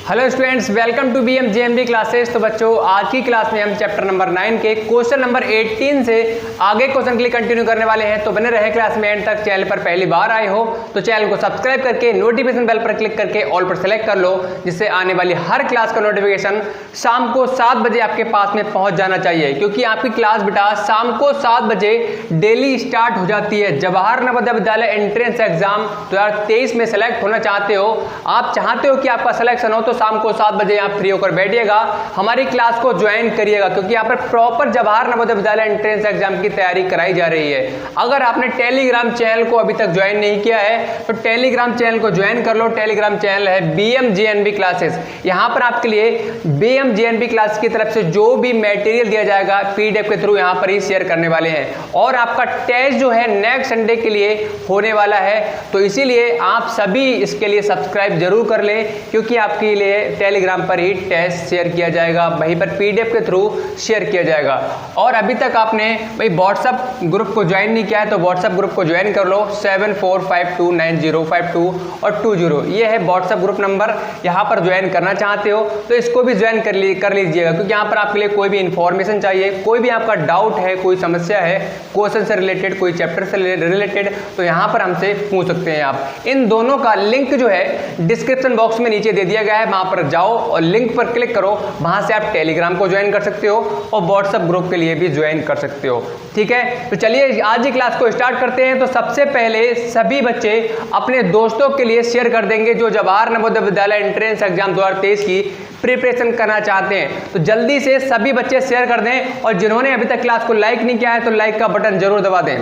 Hello students, welcome to BMJMB classes. तो बच्चों, आज की क्लास में हम चैप्टर नंबर 9 के क्वेश्चन नंबर 18 से आगे क्वेश्चन के लिए कंटिन्यू करने वाले हैं। तो बने रहे क्लास में एंड तक। चैनल पर पहली बार आए हो तो चैनल को सब्सक्राइब करके नोटिफिकेशन बेल पर क्लिक करके ऑल पर सेलेक्ट कर लो, जिससे आने वाली हर क्लास का नोटिफिकेशन शाम को 7 बजे आपके पास में पहुंच जाना चाहिए। क्योंकि आपकी क्लास बेटा शाम को 7 बजे डेली स्टार्ट हो जाती है। जवाहर नवोदय विद्यालय एंट्रेंस एग्जाम 2023 में सेलेक्ट होना चाहते हो, आप चाहते हो कि आपका सिलेक्शन हो, तो शाम को 7 बजे आप फ्री होकर बैठिएगा, हमारी क्लास को ज्वाइन करिएगा। क्योंकि यहाँ पर proper Jawahar Navodaya Vidyalaya entrance exam की तैयारी कराई जा रही है। अगर आपने टेलीग्राम चैनल को अभी तक ज्वाइन नहीं किया है तो टेलीग्राम चैनल को ज्वाइन कर लो। टेलीग्राम चैनल है BMJNB क्लासेस। यहाँ पर आपके लिए BMJNB क्लास की तरफ से जो भी मटेरियल दिया जाएगा PDF के थ्रू यहाँ पर ही शेयर करने वाले हैं। और आपका टेस्ट जो है नेक्स्ट संडे के लिए होने वाला है, तो इसीलिए आप सभी इसके लिए सब्सक्राइब जरूर कर लें, क्योंकि आपके लिए टेलीग्राम पर ही टेस्ट शेयर किया जाएगा, वहीं पर PDF के थ्रू शेयर किया जाएगा। और अभी तक आपने भाई व्हाट्सएप ग्रुप को ज्वाइन नहीं किया है तो व्हाट्सएप ग्रुप को ज्वाइन कर लो। 74529052 और 20 ये है व्हाट्सएप ग्रुप नंबर। यहाँ पर ज्वाइन करना चाहते हो तो इसको भी ज्वाइन कर लीजिएगा, क्योंकि यहाँ पर आपके लिए कोई भी इंफॉर्मेशन चाहिए, कोई भी आपका डाउट है, कोई समस्या है, क्वेश्चन से रिलेटेड, कोई चैप्टर से रिलेटेड, तो यहाँ पर हमसे पूछ सकते हैं आप। इन दोनों का लिंक जो है डिस्क्रिप्शन बॉक्स में नीचे दे दिया गया है, वहां पर जाओ और लिंक पर क्लिक करो। वहां से आप टेलीग्राम को ज्वाइन कर सकते हो और व्हाट्सएप ग्रुप के लिए भी ज्वाइन कर सकते हो। ठीक है, तो चलिए आज की क्लास को स्टार्ट करते हैं। तो सबसे पहले सभी बच्चे अपने दोस्तों के लिए शेयर कर देंगे जो जवाहर नवोदय विद्यालय एंट्रेंस एग्जाम 2023 की प्रिपरेशन करना चाहते हैं। तो जल्दी से सभी बच्चे शेयर कर दें, और जिन्होंने अभी तक क्लास को लाइक नहीं किया है तो लाइक का बटन जरूर दबा दें।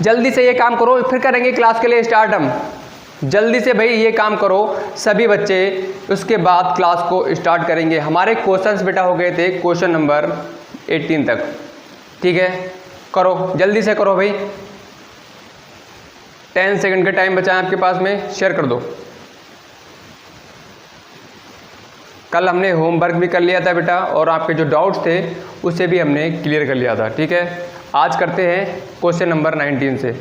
जल्दी से ये काम करो, फिर करेंगे क्लास के लिए स्टार्ट हम। जल्दी से भाई ये काम करो सभी बच्चे, उसके बाद क्लास को स्टार्ट करेंगे। हमारे क्वेश्चंस बेटा हो गए थे क्वेश्चन नंबर 18 तक। ठीक है, करो जल्दी से करो भाई, 10 सेकंड का टाइम बचा है आपके पास में, शेयर कर दो। कल हमने होमवर्क भी कर लिया था बेटा, और आपके जो डाउट्स थे उसे भी हमने क्लियर कर लिया था। ठीक है, आज करते हैं क्वेश्चन नंबर 19 से।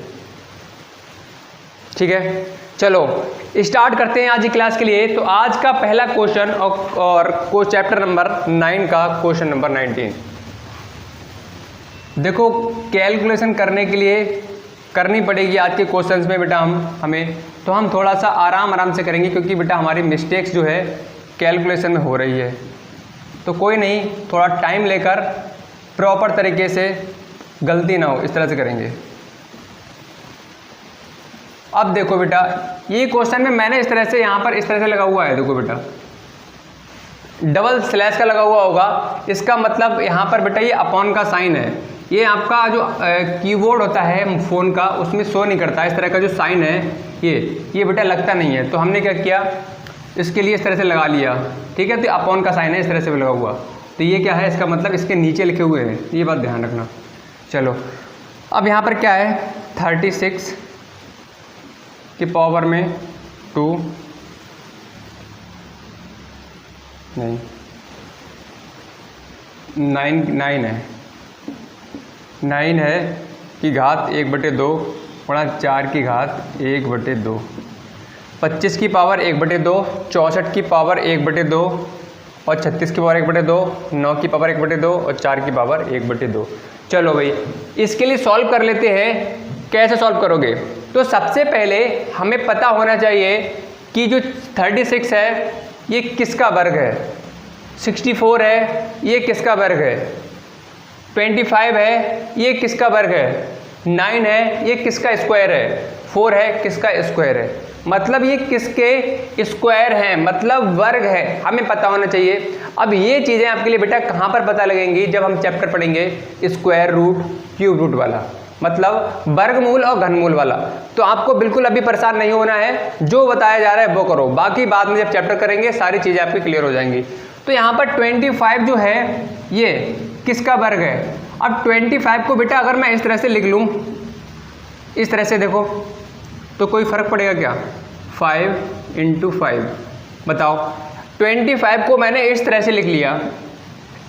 ठीक है, चलो स्टार्ट करते हैं आज की क्लास के लिए। तो आज का पहला क्वेश्चन और चैप्टर नंबर 9 का क्वेश्चन नंबर 19। देखो, कैलकुलेशन करने के लिए करनी पड़ेगी आज के क्वेश्चंस में बेटा हमें तो हम थोड़ा सा आराम से करेंगे, क्योंकि बेटा हमारी मिस्टेक्स जो है कैलकुलेशन में हो रही है। तो कोई नहीं, थोड़ा टाइम लेकर प्रॉपर तरीके से, गलती ना हो, इस तरह से करेंगे। अब देखो बेटा, ये क्वेश्चन में मैंने इस तरह से यहाँ पर इस तरह से लगा हुआ है। देखो बेटा, डबल स्लैश का लगा हुआ होगा, इसका मतलब यहाँ पर बेटा ये अपॉन का साइन है। ये आपका जो कीबोर्ड होता है फ़ोन का, उसमें शो नहीं करता। इस तरह का जो साइन है ये बेटा लगता नहीं है। तो हमने क्या किया, इसके लिए इस तरह से लगा लिया। ठीक है, तो अपॉन का साइन है इस तरह से लगा हुआ। तो ये क्या है, इसका मतलब इसके नीचे लिखे हुए हैं, ये बात ध्यान रखना। चलो, अब यहाँ पर क्या है, 36 की पावर में 2 नहीं 9 है, 9 है की घात 1/2 गुणा 4 की घात 1/2, 25 की पावर 1/2, 64 की पावर 1/2 और 36 की पावर 1/2, 9 की पावर 1/2 और 4 की पावर 1/2। चलो भाई, इसके लिए सॉल्व कर लेते हैं। कैसे सॉल्व करोगे, तो सबसे पहले हमें पता होना चाहिए कि जो 36 है ये किसका वर्ग है, 64 है ये किसका वर्ग है, 25 है ये किसका वर्ग है, 9 है ये किसका स्क्वायर है, 4 है किसका स्क्वायर है। मतलब ये किसके स्क्वायर हैं, मतलब वर्ग है, हमें पता होना चाहिए। अब ये चीज़ें आपके लिए बेटा कहाँ पर पता लगेंगी, जब हम चैप्टर पढ़ेंगे स्क्वायर रूट, क्यूब रूट वाला, मतलब वर्गमूल और घनमूल वाला। तो आपको बिल्कुल अभी परेशान नहीं होना है, जो बताया जा रहा है वो करो, बाकी बाद में जब चैप्टर करेंगे सारी चीज़ें आपकी क्लियर हो जाएंगी। तो यहाँ पर 25 जो है ये किसका वर्ग है। अब 25 को बेटा अगर मैं इस तरह से लिख लूँ, इस तरह से देखो, तो कोई फ़र्क पड़ेगा क्या, 5 × 5 बताओ। 25 को मैंने इस तरह से लिख लिया,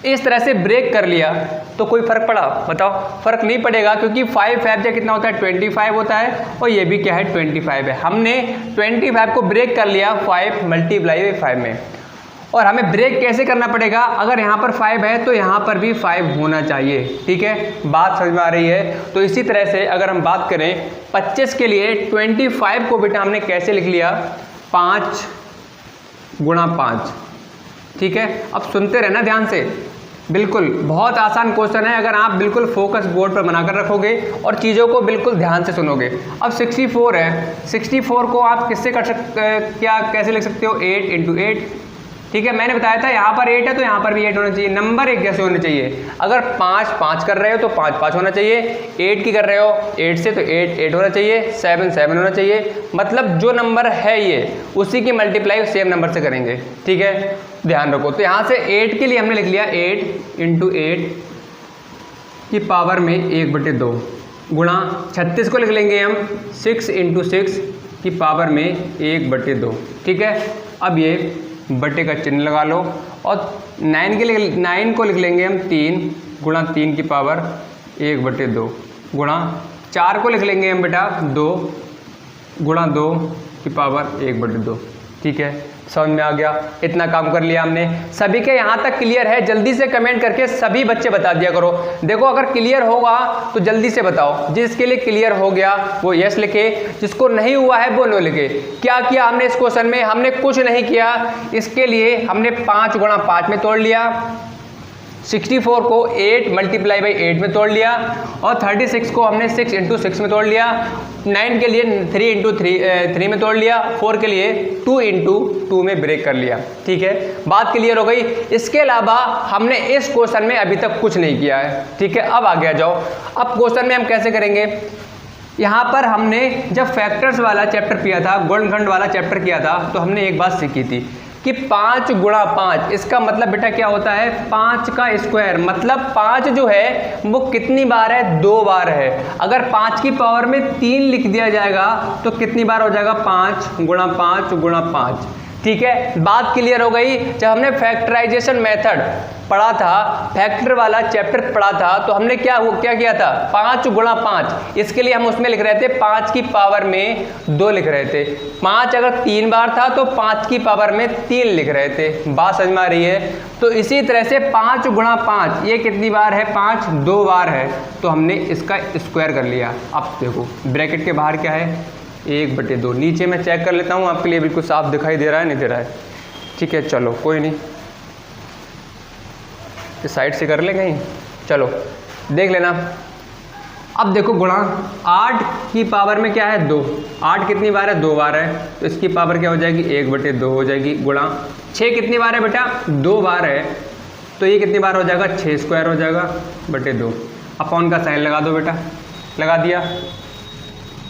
इस तरह से ब्रेक कर लिया, तो कोई फर्क पड़ा बताओ, फर्क नहीं पड़ेगा, क्योंकि 5 5 कितना होता है 25 होता है, और ये भी क्या है 25 है। हमने 25 को ब्रेक कर लिया 5 × 5 में। और हमें ब्रेक कैसे करना पड़ेगा, अगर यहाँ पर 5 है तो यहाँ पर भी 5 होना चाहिए। ठीक है, बात समझ में आ रही है। तो इसी तरह से अगर हम बात करें 25 के लिए 25 को बेटा हमने कैसे लिख लिया, 5 गुणा 5। ठीक है, अब सुनते रहना ध्यान से, बिल्कुल बहुत आसान क्वेश्चन है अगर आप बिल्कुल फोकस बोर्ड पर बनाकर रखोगे और चीज़ों को बिल्कुल ध्यान से सुनोगे। अब 64 है, 64 को आप किससे कर सकते, क्या कैसे लिख सकते हो, 8 × 8। ठीक है, मैंने बताया था यहाँ पर 8 है तो यहाँ पर भी 8 होना चाहिए। नंबर एक जैसे होने चाहिए, अगर 5 5 कर रहे हो तो 5 5 होना चाहिए, 8 की कर रहे हो 8 से तो 8 8 होना चाहिए, 7 7 होना चाहिए। मतलब जो नंबर है ये उसी की मल्टीप्लाई सेम नंबर से करेंगे। ठीक है, ध्यान रखो। तो यहाँ से 8 के लिए हमने लिख लिया 8 × 8 की पावर में 1/2 गुणा 36 को लिख लेंगे हम 6 × 6 की पावर में 1/2। ठीक है, अब ये बटे का चिन्ह लगा लो और 9 के लिए 9 को लिख लेंगे हम 3 गुणा 3 की पावर 1/2 गुणा 4 को लिख लेंगे हम बेटा 2 गुणा 2 की पावर 1/2। ठीक है, समझ में आ गया। इतना काम कर लिया हमने। सभी के यहाँ तक क्लियर है? जल्दी से कमेंट करके सभी बच्चे बता दिया करो। देखो अगर क्लियर होगा तो जल्दी से बताओ, जिसके लिए क्लियर हो गया वो यस लिखे, जिसको नहीं हुआ है वो नो लिखे। क्या किया हमने इस क्वेश्चन में? हमने कुछ नहीं किया। इसके लिए हमने 5 गुणा 5 में तोड़ लिया, 64 को 8 × 8 में तोड़ लिया और 36 को हमने 6 × 6 में तोड़ लिया, 9 के लिए 3 × 3 में तोड़ लिया, 4 के लिए 2 × 2 में ब्रेक कर लिया। ठीक है, बात क्लियर हो गई। इसके अलावा हमने इस क्वेश्चन में अभी तक कुछ नहीं किया है। ठीक है, अब आगे आ जाओ। अब क्वेश्चन में हम कैसे करेंगे, यहाँ पर हमने जब फैक्टर्स वाला चैप्टर किया था, गुणनखंड वाला चैप्टर किया था, तो हमने एक बात सीखी थी कि 5 गुणा 5, इसका मतलब बेटा क्या होता है, 5 का स्क्वायर। मतलब 5 जो है वो कितनी बार है, 2 बार है। अगर 5 की पावर में 3 लिख दिया जाएगा तो कितनी बार हो जाएगा, 5 गुणा 5 गुणा 5। ठीक है, बात क्लियर हो गई। जब हमने फैक्टराइजेशन मेथड पढ़ा था, फैक्टर वाला चैप्टर पढ़ा था, तो हमने क्या किया था, 5 गुणा 5। इसके लिए हम उसमें लिख रहे थे 5 की पावर में 2 लिख रहे थे। 5 अगर 3 बार था तो 5 की पावर में 3 लिख रहे थे। बात समझ में आ रही है? तो इसी तरह से 5 गुणा 5 ये कितनी बार है, 5 2 बार है, तो हमने इसका स्क्वायर कर लिया। अब देखो ब्रैकेट के बाहर क्या है, 1/2। नीचे मैं चेक कर लेता हूँ आपके लिए, बिल्कुल साफ दिखाई दे रहा है, नहीं दे रहा है? ठीक है, चलो कोई नहीं, इस साइड से कर ले कहीं, चलो देख लेना। अब देखो गुणा 8 की पावर में क्या है, 2। 8 कितनी बार है, 2 बार है, तो इसकी पावर क्या हो जाएगी, 1/2 हो जाएगी। गुणा 6 कितनी बार है बेटा, 2 बार है, तो ये कितनी बार हो जाएगा, 6 स्क्वायर हो जाएगा /2। अपॉन का साइन लगा दो बेटा, लगा दिया।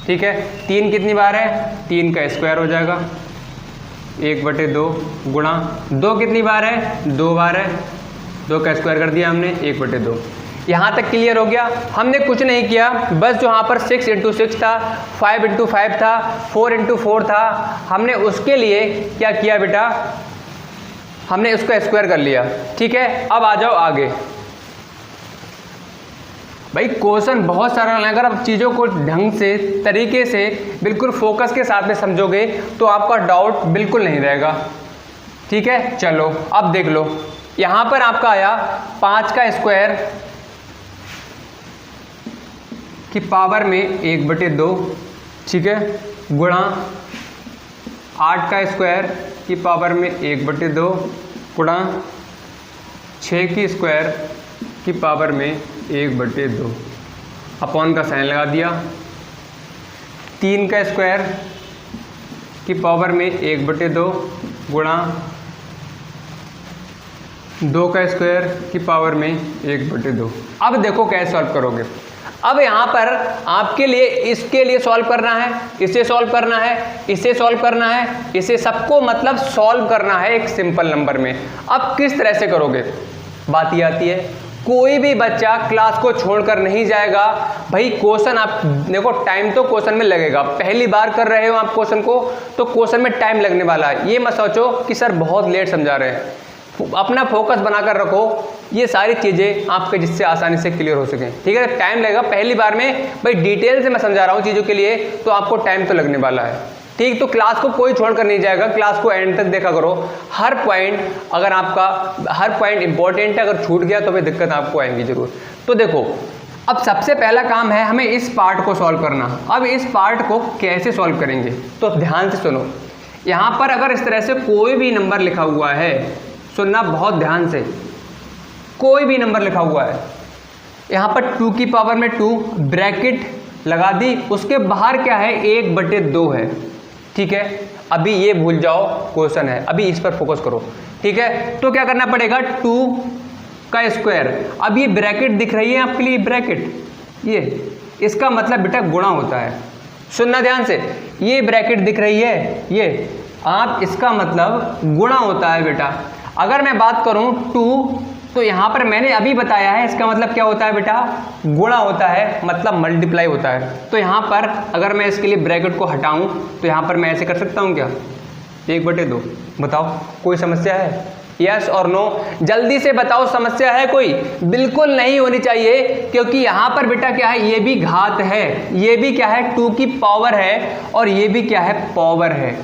ठीक है, 3 कितनी बार है, 3 का स्क्वायर हो जाएगा 1/2 गुणा 2 कितनी बार है, 2 बार है, 2 का स्क्वायर कर दिया हमने 1/2। यहाँ तक क्लियर हो गया। हमने कुछ नहीं किया, बस जो यहाँ पर 6 × 6 था, 5 × 5 था, 4 × 4 था, हमने उसके लिए क्या किया बेटा, हमने उसका स्क्वायर कर लिया। ठीक है, अब आ जाओ आगे। भाई क्वेश्चन बहुत सारा है, अगर आप चीज़ों को ढंग से, तरीके से, बिल्कुल फोकस के साथ में समझोगे तो आपका डाउट बिल्कुल नहीं रहेगा। ठीक है, चलो अब देख लो। यहाँ पर आपका आया 5 का स्क्वायर की पावर में 1/2। ठीक है, गुणा 8 का स्क्वायर की पावर में 1/2 गुणा 6 की स्क्वायर की पावर में 1/2। अपॉन का साइन लगा दिया। 3 का स्क्वायर की पावर में 1/2 गुणा 2 का स्क्वायर की पावर में 1/2। अब देखो कैसे सॉल्व करोगे। अब यहाँ पर आपके लिए इसके लिए सॉल्व करना है, इसे सॉल्व करना है, इसे सॉल्व करना है, इसे सबको मतलब सॉल्व करना है एक सिंपल नंबर में। अब किस तरह से करोगे, बात ये आती है, कोई भी बच्चा क्लास को छोड़कर नहीं जाएगा। भाई क्वेश्चन आप देखो, टाइम तो क्वेश्चन में लगेगा। पहली बार कर रहे हो आप क्वेश्चन को, तो क्वेश्चन में टाइम लगने वाला है। ये मत सोचो कि सर बहुत लेट समझा रहे हैं। अपना फोकस बनाकर रखो, ये सारी चीज़ें आपके जिससे आसानी से क्लियर हो सकें। ठीक है, टाइम लगेगा पहली बार में। भाई डिटेल से मैं समझा रहा हूँ चीज़ों के लिए, तो आपको टाइम तो लगने वाला है। ठीक, तो क्लास को कोई छोड़कर नहीं जाएगा, क्लास को एंड तक देखा करो। हर पॉइंट अगर आपका हर पॉइंट इंपॉर्टेंट है, अगर छूट गया तो फिर दिक्कत आपको आएंगी जरूर। तो देखो अब सबसे पहला काम है हमें इस पार्ट को सॉल्व करना। अब इस पार्ट को कैसे सॉल्व करेंगे तो ध्यान से सुनो। यहाँ पर अगर इस तरह से कोई भी नंबर लिखा हुआ है, सुनना बहुत ध्यान से, कोई भी नंबर लिखा हुआ है, यहाँ पर 2 की पावर में 2 ब्रैकेट लगा दी, उसके बाहर क्या है 1/2 है। ठीक है, अभी ये भूल जाओ क्वेश्चन है, अभी इस पर फोकस करो। ठीक है, तो क्या करना पड़ेगा 2 का स्क्वायर। अब ये ब्रैकेट दिख रही है आपके लिए, ब्रैकेट, ये इसका मतलब बेटा गुणा होता है। सुनना ध्यान से, ये ब्रैकेट दिख रही है, ये आप इसका मतलब गुणा होता है बेटा। अगर मैं बात करूं 2, तो यहाँ पर मैंने अभी बताया है इसका मतलब क्या होता है बेटा, गुणा होता है, मतलब मल्टीप्लाई होता है। तो यहाँ पर अगर मैं इसके लिए ब्रैकेट को हटाऊं तो यहाँ पर मैं ऐसे कर सकता हूँ क्या, 1/2। बताओ कोई समस्या है? यस और नो, जल्दी से बताओ समस्या है कोई? बिल्कुल नहीं होनी चाहिए, क्योंकि यहाँ पर बेटा क्या है, ये भी घात है, ये भी क्या है 2 की पावर है, और ये भी क्या है पावर है।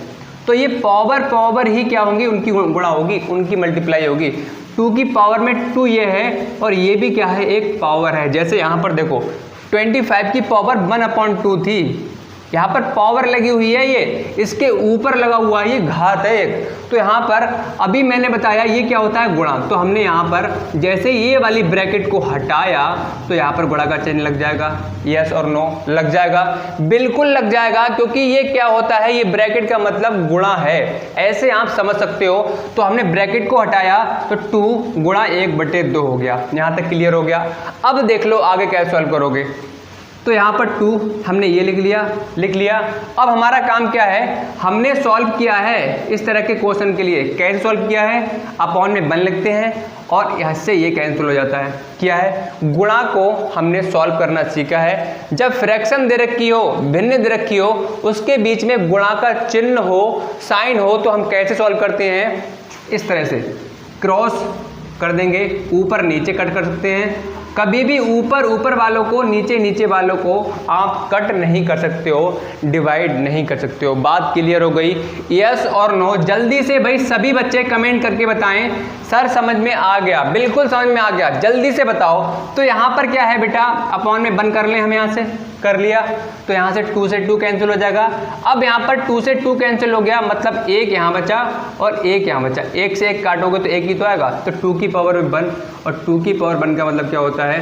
तो ये पावर ही क्या होंगी, उनकी गुणा होगी, उनकी मल्टीप्लाई होगी। 2 की पावर में 2 ये है, और ये भी क्या है एक पावर है। जैसे यहाँ पर देखो 25 की पावर 1/2 थी, यहाँ पर पावर लगी हुई है, ये इसके ऊपर लगा हुआ है, ये घात है एक। तो यहाँ पर अभी मैंने बताया ये क्या होता है गुणा। तो हमने यहाँ पर जैसे ये वाली ब्रैकेट को हटाया तो यहाँ पर गुणा का चिन्ह लग जाएगा। यस और नो, लग जाएगा, बिल्कुल लग जाएगा, क्योंकि ये क्या होता है, ये ब्रैकेट का मतलब गुणा है, ऐसे आप समझ सकते हो। तो हमने ब्रैकेट को हटाया तो 2 गुणा 1/2 हो गया। यहाँ तक क्लियर हो गया? अब देख लो आगे कैसे सॉल्व करोगे। तो यहाँ पर 2 हमने ये लिख लिया। अब हमारा काम क्या है, हमने सॉल्व किया है इस तरह के क्वेश्चन के लिए। कैसे सॉल्व किया है, अपॉन में 1 लिखते हैं और यहाँ से ये कैंसिल हो जाता है। क्या है, गुणा को हमने सॉल्व करना सीखा है। जब फ्रैक्शन दे रखी हो, भिन्न दे रखी हो, उसके बीच में गुणा का चिन्ह हो, साइन हो, तो हम कैसे सॉल्व करते हैं, इस तरह से क्रॉस कर देंगे, ऊपर नीचे कट कर सकते हैं। कभी भी ऊपर वालों को, नीचे वालों को आप कट नहीं कर सकते हो, डिवाइड नहीं कर सकते हो। बात क्लियर हो गई? यस और नो, जल्दी से भाई सभी बच्चे कमेंट करके बताएं सर समझ में आ गया। बिल्कुल समझ में आ गया, जल्दी से बताओ। तो यहाँ पर क्या है बेटा, अपॉन में 1 कर लें, हम यहाँ से कर लिया, तो यहाँ से 2 से 2 कैंसिल हो जाएगा। अब यहाँ पर 2 से 2 कैंसिल हो गया, मतलब 1 यहाँ बचा और 1 यहाँ बचा। 1 से 1 काटोगे तो 1 ही तो आएगा, तो 2 की पावर 1, और 2 की पावर 1 का मतलब क्या होता है,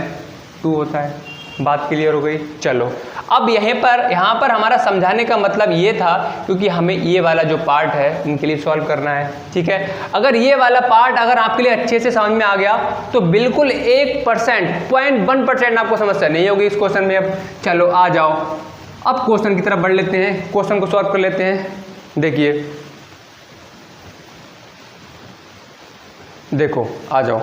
2 होता है। बात क्लियर हो गई? चलो अब यहाँ पर हमारा समझाने का मतलब ये था, क्योंकि हमें ये वाला जो पार्ट है इनके लिए सॉल्व करना है। ठीक है, अगर ये वाला पार्ट अगर आपके लिए अच्छे से समझ में आ गया तो बिल्कुल 1%, 0.1% आपको समस्या नहीं होगी इस क्वेश्चन में। अब चलो आ जाओ, अब क्वेश्चन की तरफ बढ़ लेते हैं, क्वेश्चन को सॉल्व कर लेते हैं। देखिए, देखो आ जाओ।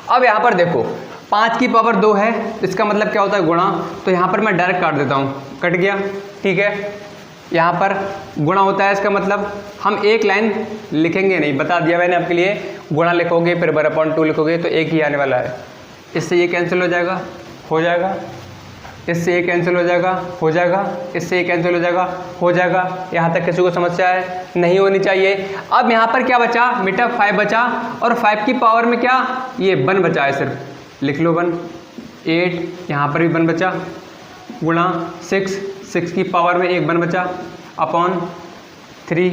अब यहाँ पर देखो 5 की पावर 2 है, इसका मतलब क्या होता है गुणा। तो यहाँ पर मैं डायरेक्ट काट देता हूँ, कट गया। ठीक है, यहाँ पर गुणा होता है, इसका मतलब हम एक लाइन लिखेंगे नहीं, बता दिया मैंने आपके लिए। गुणा लिखोगे फिर 1/2 लिखोगे तो 1 ही आने वाला है। इससे ये कैंसिल हो जाएगा, हो जाएगा, इससे ये कैंसिल हो जाएगा, हो जाएगा, इससे ये कैंसिल हो जाएगा, हो जाएगा। यहाँ तक किसी को समस्या है? नहीं होनी चाहिए। अब यहाँ पर क्या बचा बेटा, 5 बचा, और 5 की पावर में क्या, ये 1 बचा है, सिर्फ लिख लो 1। 8 यहाँ पर भी 1 बचा, गुणा 6 की पावर में 1 बचा, अपॉन 3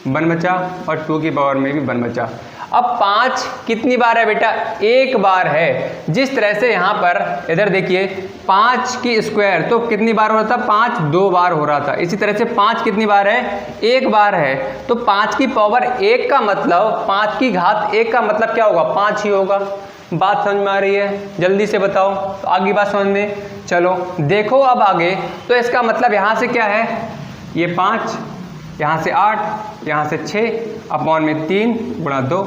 1 बचा, और 2 की पावर में भी 1 बचा। अब 5 कितनी बार है बेटा, 1 बार है। जिस तरह से यहाँ पर इधर देखिए 5 की स्क्वायर तो कितनी बार हो रहा था, 5 2 बार हो रहा था। इसी तरह से 5 कितनी बार है, 1 बार है। तो 5 की पावर 1 का मतलब, 5 की घात 1 का मतलब क्या होगा, 5 ही होगा। बात समझ में आ रही है? जल्दी से बताओ, तो आगे बात समझ में। चलो देखो अब आगे, तो इसका मतलब यहाँ से क्या है, ये 5, यहाँ से 8, यहाँ से 6, अपॉन में 3 गुणा 2,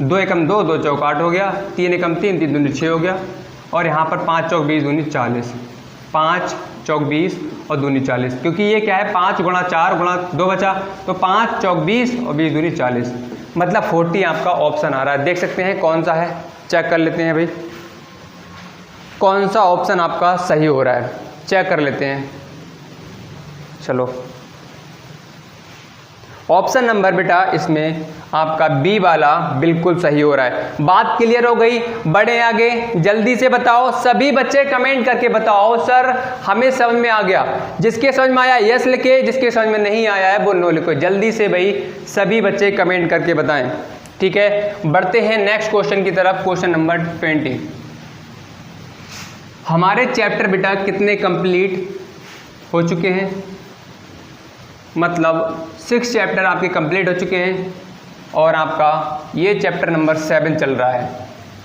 2 एकम 2, 2 चौक 8 हो गया, 3 एकम 3, 3 दूनी 6 हो गया, और यहाँ पर 5 चौक 20 दूनी 40, 5 चौक 20 और दूनी 40, क्योंकि ये क्या है 5 गुणा 4 गुणा 2 बचा, तो 5 चौक 20 और 20 दूनी 40, मतलब 40 आपका ऑप्शन आ रहा है। देख सकते हैं कौन सा है, चेक कर लेते हैं भाई, कौन सा ऑप्शन आपका सही हो रहा है, चेक कर लेते हैं। चलो ऑप्शन नंबर बेटा इसमें आपका बी वाला बिल्कुल सही हो रहा है। बात क्लियर हो गई? बढ़े आगे, जल्दी से बताओ सभी बच्चे, कमेंट करके बताओ सर हमें समझ में आ गया। जिसके समझ में आया यस लिखे, जिसके समझ में नहीं आया है वो नो लिखो। जल्दी से भाई सभी बच्चे कमेंट करके बताएं। ठीक है, बढ़ते हैं नेक्स्ट क्वेश्चन की तरफ। Question number 20। हमारे चैप्टर बेटा कितने कंप्लीट हो चुके हैं? मतलब 6 चैप्टर आपके कंप्लीट हो चुके हैं और आपका ये चैप्टर नंबर 7 चल रहा है।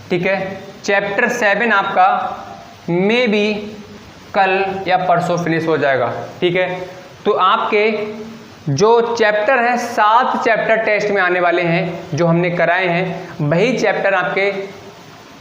ठीक है, चैप्टर 7 आपका मे बी कल या परसों फिनिश हो जाएगा। ठीक है, तो आपके जो चैप्टर हैं 7 चैप्टर टेस्ट में आने वाले हैं जो हमने कराए हैं, वही चैप्टर आपके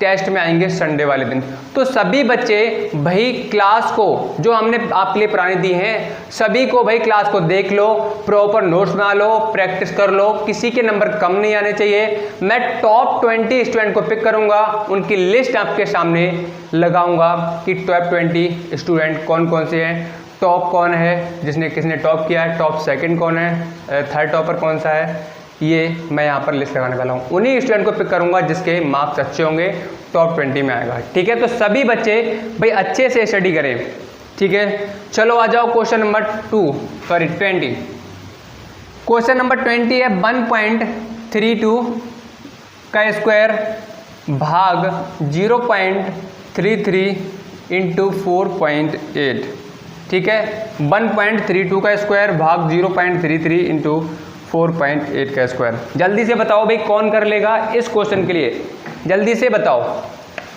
टेस्ट में आएंगे संडे वाले दिन। तो सभी बच्चे भाई क्लास को जो हमने आपके लिए पुरानी दी हैं सभी को भाई क्लास को देख लो, प्रॉपर नोट्स बना लो, प्रैक्टिस कर लो। किसी के नंबर कम नहीं आने चाहिए। मैं टॉप 20 स्टूडेंट को पिक करूंगा, उनकी लिस्ट आपके सामने लगाऊंगा कि टॉप 20 स्टूडेंट कौन कौन से हैं, टॉप कौन है, जिसने किसने टॉप किया है, टॉप सेकंड कौन है, थर्ड टॉपर कौन सा है, ये मैं यहाँ पर लिस्ट लगाने वाला हूँ। उन्हीं स्टूडेंट को पिक करूँगा जिसके मार्क्स अच्छे होंगे, टॉप 20 में आएगा। ठीक है, तो सभी बच्चे भाई अच्छे से स्टडी करें। ठीक है, चलो आ जाओ क्वेश्चन नंबर 20। क्वेश्चन नंबर 20 है 1.32 का स्क्वायर भाग 0.33 इंटू 4.8। ठीक है, 1.32 का स्क्वायर भाग 0.33 इंटू 4.8 का स्क्वायर। जल्दी से बताओ भाई कौन कर लेगा इस क्वेश्चन के लिए? जल्दी से बताओ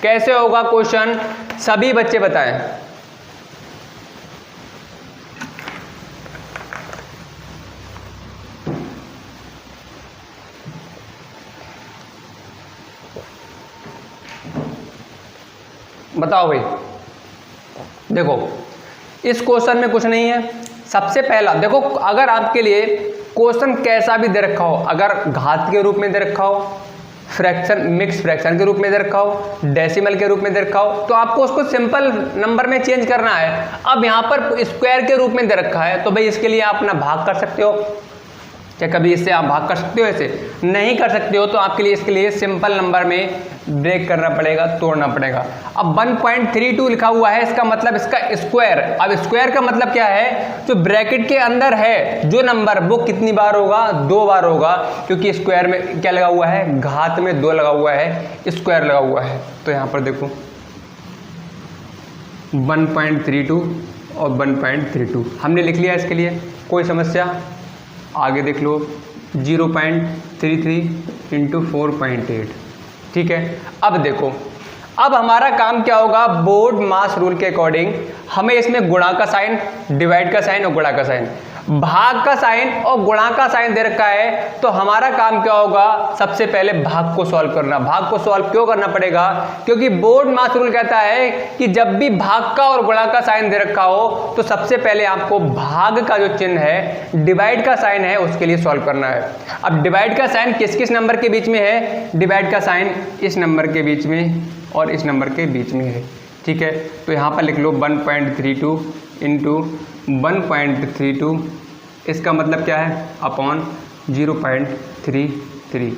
कैसे होगा क्वेश्चन, सभी बच्चे बताएं। बताओ भाई। देखो इस क्वेश्चन में कुछ नहीं है। सबसे पहला देखो, अगर आपके लिए क्वेश्चन कैसा भी दे रखा हो, अगर घात के रूप में दे रखा हो, फ्रैक्शन मिक्स फ्रैक्शन के रूप में दे रखा हो, डेसिमल के रूप में दे रखा हो, तो आपको उसको सिंपल नंबर में चेंज करना है। अब यहाँ पर स्क्वायर के रूप में दे रखा है तो भाई इसके लिए आप अपना भाग कर सकते हो। क्या कभी इससे आप भाग कर सकते हो? ऐसे नहीं कर सकते हो तो आपके लिए इसके लिए सिंपल नंबर में ब्रेक करना पड़ेगा, तोड़ना पड़ेगा। अब 1.32 लिखा हुआ है, इसका मतलब इसका स्क्वायर। अब स्क्वायर का मतलब क्या है? जो ब्रैकेट के अंदर है जो नंबर वो कितनी बार होगा? 2 बार होगा, क्योंकि स्क्वायर में क्या लगा हुआ है? घात में 2 लगा हुआ है, स्क्वायर लगा हुआ है। तो यहाँ पर देखो 1.32 और 1.32 हमने लिख लिया। इसके लिए कोई समस्या? आगे देख लो 0.33 इंटू 4.8। ठीक है, अब देखो, अब हमारा काम क्या होगा? बोर्ड मास रूल के अकॉर्डिंग हमें इसमें गुणा का साइन, डिवाइड का साइन और गुणा का साइन, भाग का साइन और गुणा का साइन दे रखा है। तो हमारा काम क्या होगा? सबसे पहले भाग को सॉल्व करना। भाग को सॉल्व क्यों करना पड़ेगा? क्योंकि बोर्ड मास रूल कहता है कि जब भी भाग का और गुणा का साइन दे रखा हो तो सबसे पहले आपको भाग का जो चिन्ह है, डिवाइड का साइन है, उसके लिए सॉल्व करना है। अब डिवाइड का साइन किस किस नंबर के बीच में है? डिवाइड का साइन इस नंबर के बीच में और इस नंबर के बीच में है। ठीक है, तो यहाँ पर लिख लो 1.32 इंटू 1.32, इसका मतलब क्या है? Upon 0.33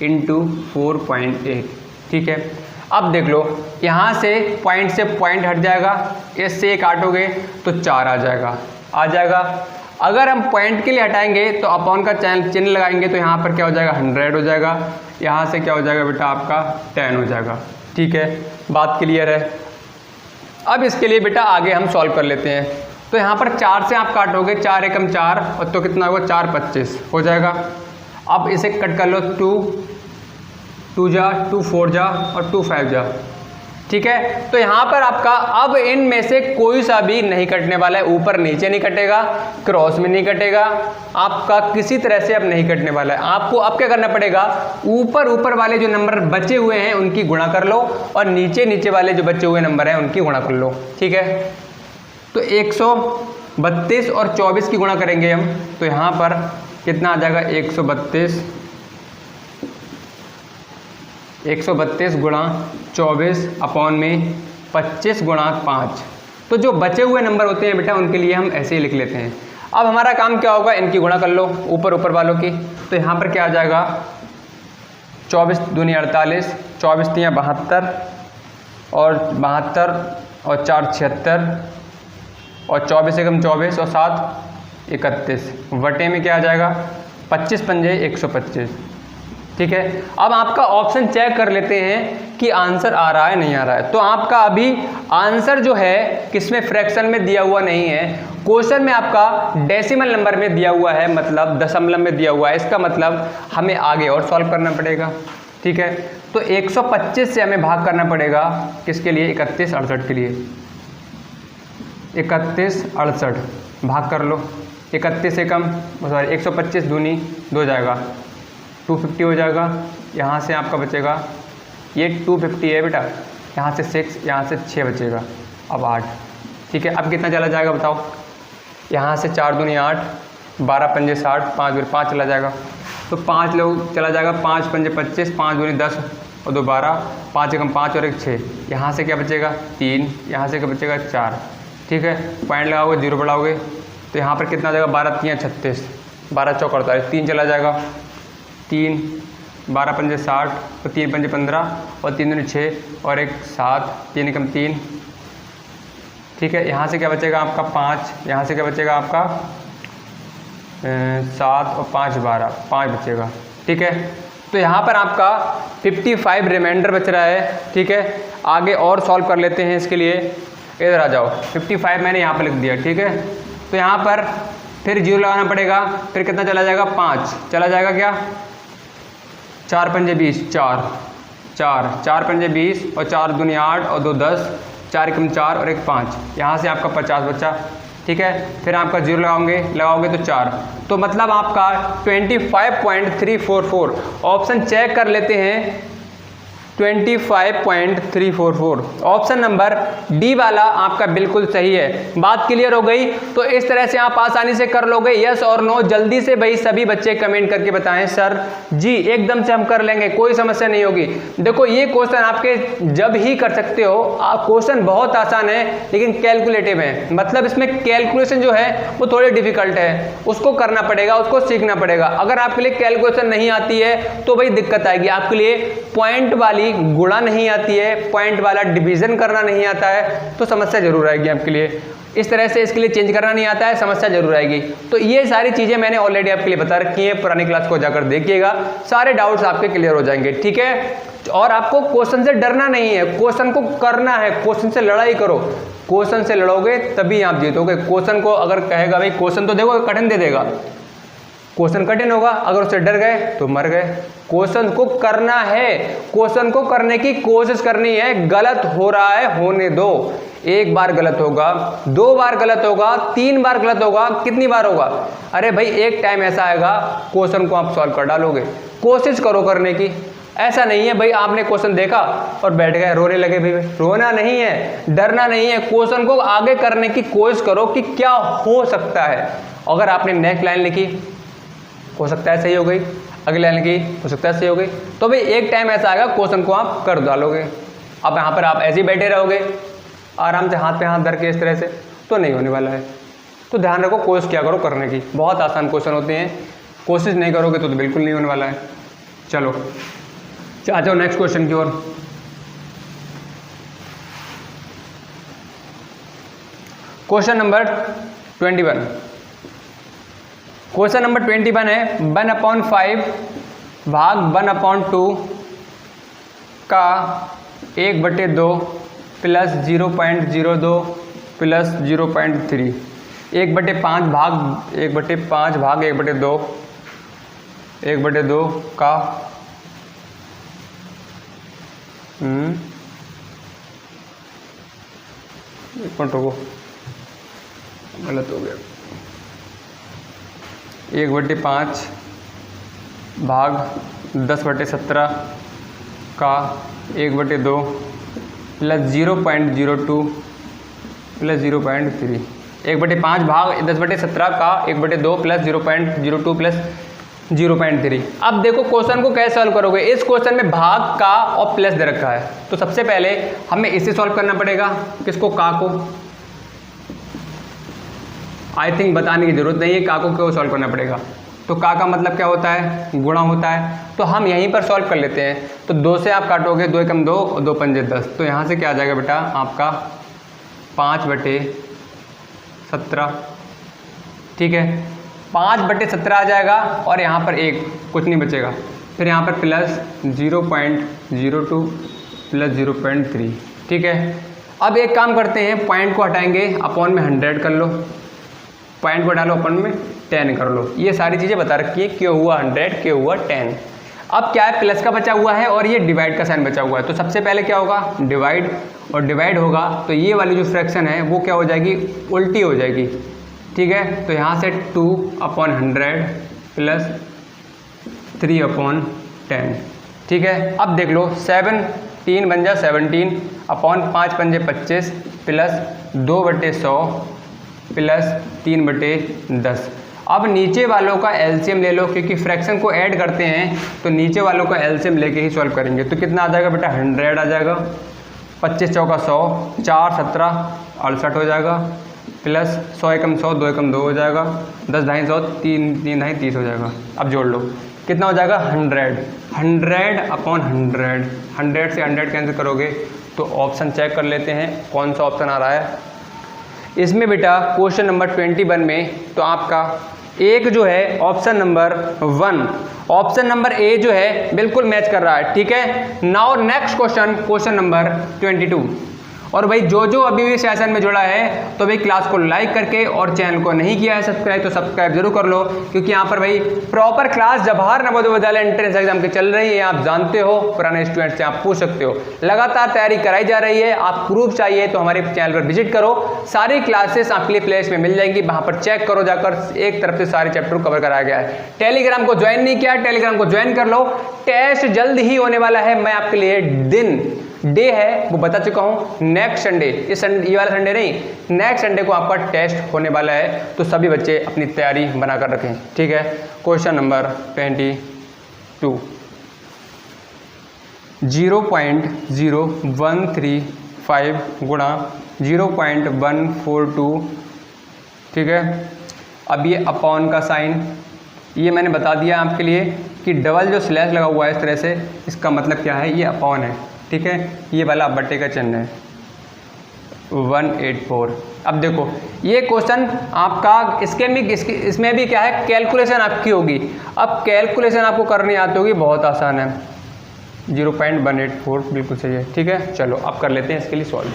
into 4.8। ठीक है, अब देख लो यहाँ से पॉइंट हट जाएगा, इससे एक काटोगे तो 4 आ जाएगा। अगर हम पॉइंट के लिए हटाएंगे तो अपॉन का चिन्ह लगाएंगे तो यहाँ पर क्या हो जाएगा? 100 हो जाएगा। यहाँ से क्या हो जाएगा बेटा? आपका 10 हो जाएगा। ठीक है, बात क्लियर है? अब इसके लिए बेटा आगे हम सॉल्व कर लेते हैं। तो यहाँ पर 4 से आप काटोगे, 4 एकम 4 और तो कितना होगा? 4 25 हो जाएगा। अब इसे कट कर लो, 2 जा, 2 4 जा और 2 5 जा। ठीक है, तो यहाँ पर आपका अब इनमें से कोई सा भी नहीं कटने वाला है। ऊपर नीचे नहीं कटेगा, क्रॉस में नहीं कटेगा, आपका किसी तरह से अब नहीं कटने वाला है। आपको अब क्या करना पड़ेगा? ऊपर वाले जो नंबर बचे हुए हैं उनकी गुणा कर लो और नीचे वाले जो बचे हुए नंबर हैं उनकी गुणा कर लो। ठीक है, तो 132 और 24 की गुणा करेंगे हम, तो यहाँ पर कितना आ जाएगा? 132 गुणा 24 अपॉन में 25 गुणा 5। तो जो बचे हुए नंबर होते हैं बेटा उनके लिए हम ऐसे ही लिख लेते हैं। अब हमारा काम क्या होगा, इनकी गुणा कर लो ऊपर वालों की। तो यहाँ पर क्या आ जाएगा, 24 दूनी 48, 24 तियाँ 72 और 72 और 4 76 और 24 एकम 24 और 7 31 वटे में क्या आ जाएगा 25 पंजे 125। ठीक है, अब आपका ऑप्शन चेक कर लेते हैं कि आंसर आ रहा है नहीं आ रहा है। तो आपका अभी आंसर जो है किसमें, फ्रैक्शन में दिया हुआ नहीं है, क्वेश्चन में आपका डेसिमल नंबर में दिया हुआ है, मतलब दशमलव में दिया हुआ है। इसका मतलब हमें आगे और सॉल्व करना पड़ेगा। ठीक है, तो 125 से हमें भाग करना पड़ेगा किसके लिए, 31 68 के लिए। 31 68 भाग कर लो, 31 एकम सॉरी 125 दूनी 2 जाएगा 250 हो जाएगा। यहाँ से आपका बचेगा, ये 250 है बेटा, यहाँ से 6, यहाँ से 6 बचेगा, अब 8। ठीक है, अब कितना चला जाएगा बताओ, यहाँ से 4 दूनी 8, 12 पंजे 60, 5 चला जाएगा, तो 5 लोग चला जाएगा, 5 पंजे 25, 5 दूनी 10 और 2 12, 5 एकम 5 और 1 6। यहाँ से क्या बचेगा 3, यहाँ से क्या बचेगा 4। ठीक है, पॉइंट लगाओगे, 0 बढ़ाओगे तो यहाँ पर कितना आ जाएगा, 12 तियाँ 36, 12 चौक 48, 3 चला जाएगा, 3 12 पंजे 60 और 3 पंजे 15 और 3 दूनी 6 और 1 7, 3 एकम 3। ठीक है, यहाँ से क्या बचेगा आपका 5, यहाँ से क्या बचेगा आपका 7 और 5 12, 5 बचेगा। ठीक है, तो यहाँ पर आपका 55 रिमाइंडर बच रहा है। ठीक है, आगे और सॉल्व कर लेते हैं इसके लिए। इधर आ जाओ, 55 मैंने यहाँ पर लिख दिया। ठीक है, तो यहाँ पर फिर 0 लगाना पड़ेगा, फिर कितना चला जाएगा 5 चला जाएगा, क्या 4 पंजे 20, 4 पंजे 20 और 4 दूनी 8 और 2 10, 4 एकम 4 और 1 5, यहाँ से आपका 50 बचा। ठीक है, फिर आपका 0 लगाओगे तो 4, तो मतलब आपका 25.344। ऑप्शन चेक कर लेते हैं, 25.344 ऑप्शन नंबर डी वाला आपका बिल्कुल सही है। बात क्लियर हो गई, तो इस तरह से आप आसानी से कर लोगे। यस और नो जल्दी से भाई सभी बच्चे कमेंट करके बताएं सर जी, एकदम से हम कर लेंगे, कोई समस्या नहीं होगी। देखो ये क्वेश्चन आपके जब ही कर सकते हो, क्वेश्चन बहुत आसान है लेकिन कैलकुलेटिव है, मतलब इसमें कैलकुलेशन जो है वो थोड़ी डिफिकल्ट है, उसको करना पड़ेगा, उसको सीखना पड़ेगा। अगर आपके लिए कैलकुलेशन नहीं आती है तो भाई दिक्कत आएगी। आपके लिए पॉइंट वाली गुणा नहीं आती है, पॉइंट वाला डिवीजन करना नहीं आता है, तो समस्या जरूर आएगी आपके लिए। इस तरह से इसके लिए चेंज करना नहीं आता है, समस्या जरूर आएगी। तो ये सारी चीजें मैंने ऑलरेडी आपके लिए बता रखी है, पुरानी क्लास को जाकर देखिएगा, सारे डाउट्स आपके क्लियर हो जाएंगे। ठीक है, और आपको क्वेश्चन से डरना नहीं है, क्वेश्चन को करना है, क्वेश्चन से लड़ाई करो। क्वेश्चन से लड़ोगे तभी आप जीतोगे। क्वेश्चन को अगर कहेगा भाई क्वेश्चन तो देखो कठिन दे देगा, क्वेश्चन कठिन होगा, अगर उससे डर गए तो मर गए। क्वेश्चन को करना है, क्वेश्चन को करने की कोशिश करनी है। गलत हो रहा है होने दो, 1 बार गलत होगा, 2 बार गलत होगा, 3 बार गलत होगा, कितनी बार होगा? अरे भाई एक टाइम ऐसा आएगा क्वेश्चन को आप सॉल्व कर डालोगे। कोशिश करो करने की, ऐसा नहीं है भाई आपने क्वेश्चन देखा और बैठ गए रोने लगे। भाई रोना नहीं है, डरना नहीं है, क्वेश्चन को आगे करने की कोशिश करो कि क्या हो सकता है। अगर आपने नेक्स्ट लाइन लिखी हो सकता है सही हो गई, अगली लाइन की हो सकता है सही हो गई, तो भाई एक टाइम ऐसा आएगा क्वेश्चन को आप कर डालोगे। अब यहाँ पर आप ऐसे ही बैठे रहोगे आराम से हाथ पे हाथ धर के इस तरह से, तो नहीं होने वाला है। तो ध्यान रखो, कोशिश क्या करो करने की, बहुत आसान क्वेश्चन होते हैं, कोशिश नहीं करोगे तो बिल्कुल नहीं होने वाला है। चलो आ जाओ नेक्स्ट क्वेश्चन की ओर। क्वेश्चन नंबर 21, क्वेश्चन नंबर 21 है 1/5 भाग 1/2 का 1/2 प्लस 0.02 प्लस 0.3, 1/5 भाग 1/5 भाग 1/2 1/2 का एक मिनट रुको, गलत हो गया। 1/5 भाग 10/17 का 1/2 प्लस 0.02 प्लस 0.3, 1/5 भाग 10/17 का 1/2 प्लस 0.02 प्लस 0.3। अब देखो क्वेश्चन को कैसे सॉल्व करोगे। इस क्वेश्चन में भाग का और प्लस दे रखा है, तो सबसे पहले हमें इसे सॉल्व करना पड़ेगा, किसको, का को। आई थिंक बताने की ज़रूरत नहीं है, का को क्यों सॉल्व करना पड़ेगा। तो का मतलब क्या होता है, गुणा होता है, तो हम यहीं पर सॉल्व कर लेते हैं। तो 2 से आप काटोगे, 2 एकम 2 और 2 पंजे 10, तो यहाँ से क्या आ जाएगा बेटा आपका 5/17, ठीक है, 5/17 आ जाएगा और यहाँ पर 1 कुछ नहीं बचेगा, फिर यहाँ पर प्लस 0.02 प्लस 0.3, ठीक है। अब एक काम करते हैं, पॉइंट को हटाएंगे, अपॉन में 100 कर लो, पॉइंट को डालो, अपॉन में 10 कर लो। ये सारी चीज़ें बता रखी है, क्यों हुआ 100, क्यों हुआ 10। अब क्या है, प्लस का बचा हुआ है और ये डिवाइड का साइन बचा हुआ है, तो सबसे पहले क्या होगा, डिवाइड, और डिवाइड होगा तो ये वाली जो फ्रैक्शन है वो क्या हो जाएगी, उल्टी हो जाएगी, ठीक है। तो यहाँ से 2/100 प्लस 3/10, ठीक है। अब देख लो, 7 3 बन जा 17 अपॉन 5 पंजे 25 प्लस 2/100 प्लस 3/10। अब नीचे वालों का एलसीएम ले लो, क्योंकि फ्रैक्शन को ऐड करते हैं तो नीचे वालों का एलसीएम लेके ही सॉल्व करेंगे। तो कितना आ जाएगा बेटा, 100 आ जाएगा, 25 चौका 100, 4 17 68 हो जाएगा, प्लस 100 एकम 100, 2 एकम 2 हो जाएगा, 10 ढाई 100, 3 3 ढाई 30 हो जाएगा। अब जोड़ लो, कितना हो जाएगा 100, 100/100, 100 से 100 कैंसिल करोगे तो ऑप्शन चेक कर लेते हैं कौन सा ऑप्शन आ रहा है इसमें बेटा। क्वेश्चन नंबर 21 में तो आपका एक जो है option number 1, option number A जो है बिल्कुल मैच कर रहा है, ठीक है। Now next question, question number 22। और भाई जो अभी भी सेशन में जुड़ा है तो भाई क्लास को लाइक करके, और चैनल को नहीं किया है सब्सक्राइब तो सब्सक्राइब जरूर कर लो, क्योंकि यहाँ पर भाई proper class Jawahar Navodaya Vidyalaya entrance exam की चल रही है, आप जानते हो, पुराने स्टूडेंट से आप पूछ सकते हो, लगातार तैयारी कराई जा रही है। आप प्रूफ चाहिए तो हमारे चैनल पर विजिट करो, सारी क्लासेस आपके लिए प्लेलिस्ट में मिल जाएंगी, वहाँ पर चेक करो जाकर, एक तरफ से सारे चैप्टर कवर कराया गया है। टेलीग्राम को ज्वाइन नहीं किया, टेलीग्राम को ज्वाइन कर लो, टेस्ट जल्द ही होने वाला है, मैं आपके लिए डे है वो बता चुका हूं, नेक्स्ट संडे, ये वाला संडे नहीं, नेक्स्ट संडे को आपका टेस्ट होने वाला है, तो सभी बच्चे अपनी तैयारी बनाकर रखें, ठीक है। क्वेश्चन नंबर 22, 0.0135 गुणा 0.142, ठीक है। अब ये अपॉन का साइन, ये मैंने बता दिया आपके लिए कि डबल जो स्लैश लगा हुआ है इस तरह से, इसका मतलब क्या है, ये अपॉन है, ठीक है। ये वाला बट्टे का चिन्ह है 184। अब देखो ये क्वेश्चन आपका इसमें भी क्या है, कैलकुलेशन आपकी होगी। अब कैलकुलेशन आपको करनी आती होगी, बहुत आसान है, 0.184 बिल्कुल सही है, ठीक है। चलो अब कर लेते हैं इसके लिए सॉल्व।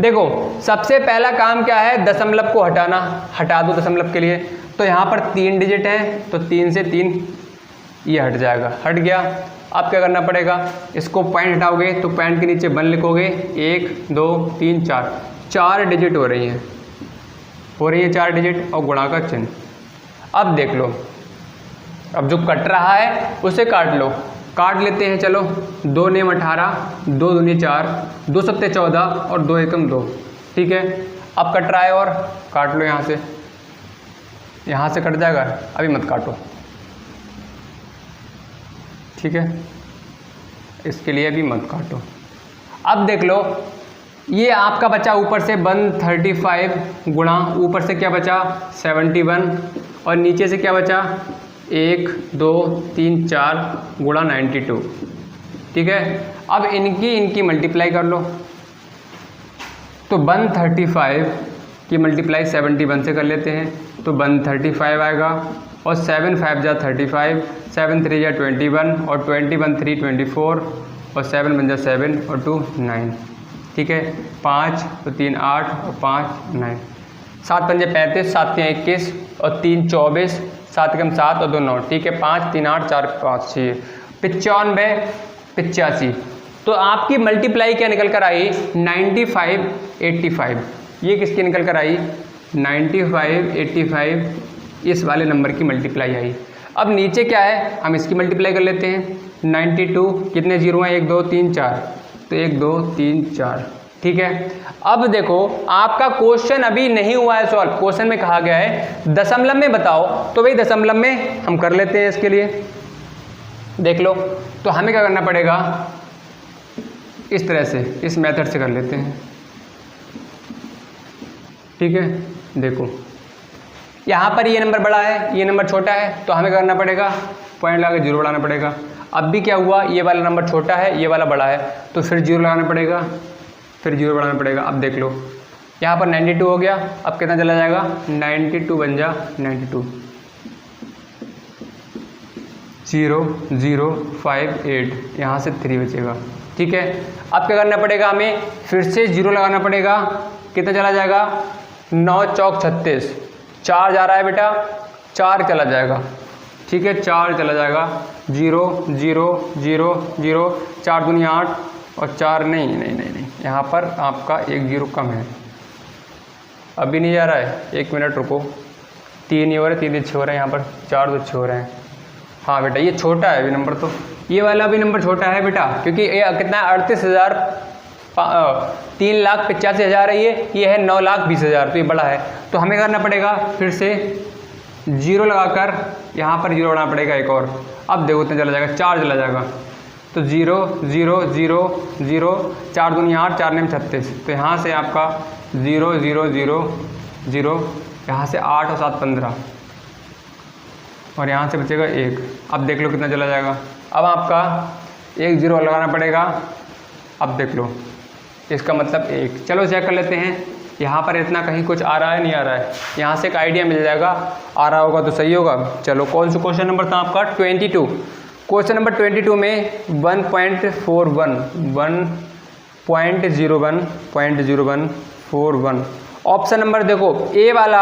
देखो सबसे पहला काम क्या है, दशमलव को हटाना, हटा दो दशमलव के लिए। तो यहाँ पर 3 डिजिट है, तो 3 से 3 ये हट जाएगा, हट गया। अब क्या करना पड़ेगा, इसको पॉइंट हटाओगे तो पॉइंट के नीचे 1 लिखोगे, 1 2 3 4, 4 डिजिट हो रही है 4 डिजिट और गुणा का चिन्ह। अब देख लो, अब जो कट रहा है उसे काट लो, काट लेते हैं, चलो 2 नेम 18, 2 दूनी 4, 2 सत्ते 14 और 2 एकम 2, ठीक है। अब कट रहा है और काट लो, यहाँ से कट जाएगा, अभी मत काटो, ठीक है, इसके लिए भी मत काटो। अब देख लो ये आपका बचा ऊपर से 135 गुणा ऊपर से क्या बचा 71 और नीचे से क्या बचा 1 2 3 4 गुणा 92, ठीक है। अब इनकी मल्टीप्लाई कर लो, तो 135 की मल्टीप्लाई 71 से कर लेते हैं, तो 135 आएगा और 7 5 जा 35, 7 3 जा 21 और 21 3 24 और 7 बन जा 7 और 2 9, ठीक है। 5 तो 3 8 और 5 9, 7 पंजे 35, 7 3 21 और 3 24, 7 कम 7 और 2 9, ठीक है। 5 3 8 4 5 6 95 85। तो आपकी मल्टीप्लाई क्या निकल कर आई 95 85। ये किसकी निकल कर आई 95 85, इस वाले नंबर की मल्टीप्लाई आई। अब नीचे क्या है, हम इसकी मल्टीप्लाई कर लेते हैं। 92 कितने जीरो हैं 1 2 3 4, तो 1 2 3 4, ठीक है। अब देखो आपका क्वेश्चन अभी नहीं हुआ है सॉल्व, क्वेश्चन में कहा गया है दशमलव में बताओ, तो भाई दशमलव में हम कर लेते हैं। इसके लिए देख लो, तो हमें क्या करना पड़ेगा, इस तरह से इस मेथड से कर लेते हैं, ठीक है। देखो यहाँ पर ये नंबर बड़ा है, ये नंबर छोटा है, तो हमें करना पड़ेगा पॉइंट लगा के 0 बढ़ाना पड़ेगा। अब भी क्या हुआ, ये वाला नंबर छोटा है, ये वाला बड़ा है, तो फिर 0 लगाना पड़ेगा, फिर 0 बढ़ाना पड़ेगा। अब देख लो यहाँ पर 92 हो गया, अब कितना चला जाएगा, 92 बन जा 92, 0 0 5 8, यहाँ से 3 बचेगा। ठीक है, अब क्या करना पड़ेगा, हमें फिर से 0 लगाना पड़ेगा, कितना चला जाएगा, 9 चौक 36, 4 जा रहा है बेटा, 4 चला जाएगा। ठीक है, 4 चला जाएगा, 0 0 0 0, 4 दूनी 8 और 4 नहीं, यहाँ पर आपका 1 0 कम है, अभी नहीं जा रहा है, 1 मिनट रुको, 3 ही हो रहा है, 3 6 हो रहा है, यहाँ पर 4 2 6 हो रहे हैं। हाँ बेटा ये छोटा है अभी नंबर, तो ये वाला भी नंबर छोटा है बेटा, क्योंकि ये कितना 38,000 3,85,000 है, ये है 9,20,000, तो ये बड़ा है। तो हमें करना पड़ेगा फिर से 0 लगाकर यहाँ पर 0 बनाना पड़ेगा एक और। अब देखो कितना चला जाएगा, 4 चला जाएगा, तो 0 0 0 0, 4 दूनी 8, 4 9 36, तो यहाँ से आपका 0 0 0 0, यहाँ से 8 और 7 15, और यहाँ से बचेगा 1। अब देख लो कितना चला जाएगा, अब आपका 1 0 लगाना पड़ेगा। अब देख लो इसका मतलब 1। चलो चेक कर लेते हैं, यहाँ पर इतना कहीं कुछ आ रहा है नहीं आ रहा है, यहाँ से एक आइडिया मिल जाएगा, आ रहा होगा तो सही होगा। चलो कौन सा क्वेश्चन नंबर था आपका, 22। क्वेश्चन नंबर 22 में 1.41 ऑप्शन नंबर देखो ए वाला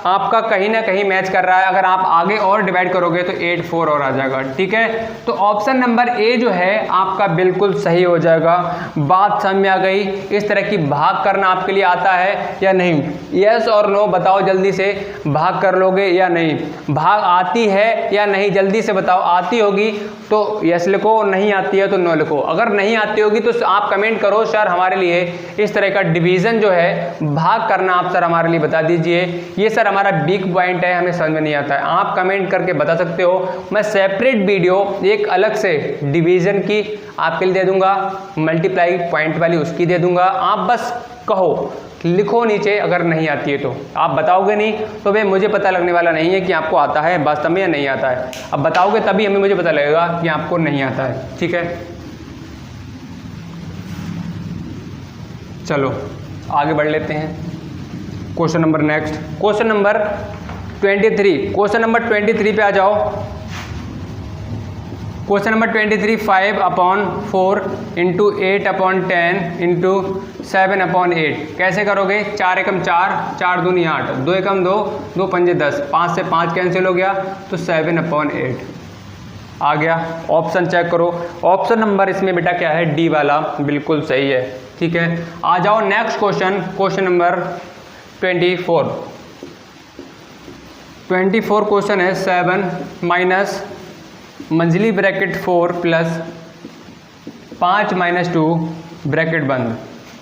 आपका कहीं ना कहीं मैच कर रहा है, अगर आप आगे और डिवाइड करोगे तो 8 4 और आ जाएगा। ठीक है, तो ऑप्शन नंबर ए जो है आपका बिल्कुल सही हो जाएगा। बात समझ में आ गई, इस तरह की भाग करना आपके लिए आता है या नहीं, यस और नो बताओ जल्दी से, भाग कर लोगे या नहीं, भाग आती है या नहीं जल्दी से बताओ। आती होगी तो यस लिखो, नहीं आती है तो नो लिखो। अगर नहीं आती होगी तो आप कमेंट करो सर हमारे लिए इस तरह का डिवीजन जो है भाग करना आप सर हमारे लिए बता दीजिए, ये सर हमारा वीक पॉइंट है, हमें समझ में नहीं आता है। आप कमेंट करके बता सकते हो, मैं सेपरेट वीडियो एक अलग से डिवीजन की आपके लिए दे दूंगा, मल्टीप्लाई पॉइंट वाली उसकी दे दूंगा। आप बस कहो, लिखो नीचे, अगर नहीं आती है तो आप बताओगे नहीं तो भाई मुझे पता लगने वाला नहीं है कि आपको आता है वास्तव में या नहीं आता है। अब बताओगे तभी हमें मुझे पता लगेगा कि आपको नहीं आता है। ठीक है, चलो आगे बढ़ लेते हैं। Question number next, question number 23। Question number 23 पे आ जाओ। क्वेश्चन नंबर 23, 5/4 इंटू 8/10 इंटू 7/8 कैसे करोगे। 4 एकम 4, 4 दूनी 8, 2 एकम 2, 2 पंजे 10, 5 से 5 कैंसिल हो गया तो 7/8 आ गया। ऑप्शन चेक करो, ऑप्शन नंबर इसमें बेटा क्या है, डी वाला बिल्कुल सही है। ठीक है, आ जाओ next question, question number 24 question है 7 माइनस मंझली ब्रैकेट 4 प्लस 5 - 2 ब्रैकेट बंद।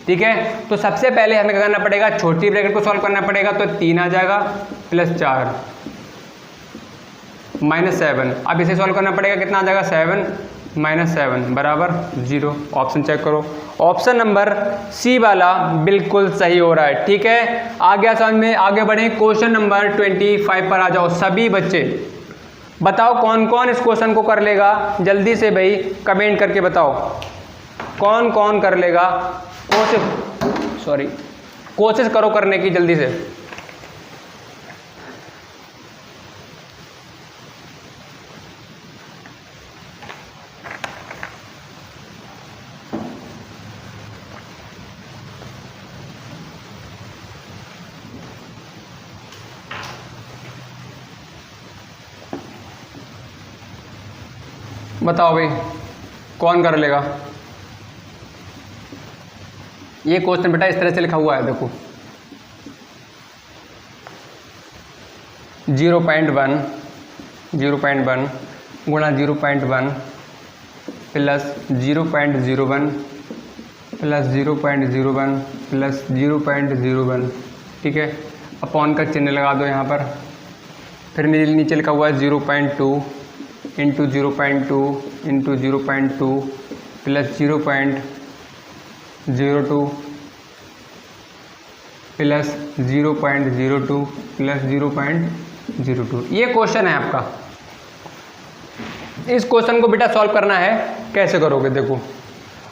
ठीक है, तो सबसे पहले हमें क्या करना पड़ेगा, छोटी ब्रैकेट को सॉल्व करना पड़ेगा, तो 3 आ जाएगा प्लस 4 -7। अब इसे सॉल्व करना पड़ेगा, कितना आ जाएगा 7 - 7 बराबर 0। ऑप्शन चेक करो, ऑप्शन नंबर सी वाला बिल्कुल सही हो रहा है। ठीक है, आ गया समझ में। आगे बढ़े, क्वेश्चन नंबर 25 पर आ जाओ। सभी बच्चे बताओ कौन कौन इस क्वेश्चन को कर लेगा, जल्दी से भाई कमेंट करके बताओ कौन कौन कर लेगा। कोशिश करो करने की जल्दी से। बताओ भाई कौन कर लेगा। ये क्वेश्चन बेटा इस तरह से लिखा हुआ है, देखो 0.1 गुणा 0.1 प्लस 0.01 प्लस 0.01 प्लस 0.01। ठीक है, अपॉन का चिन्ह लगा दो यहाँ पर। फिर नीचे लिखा हुआ है 0.2 into 0.2 into 0.2 plus 0.02 plus 0.02 plus 0.02 0.02। ये क्वेश्चन है आपका। इस क्वेश्चन को बेटा सॉल्व करना है, कैसे करोगे देखो।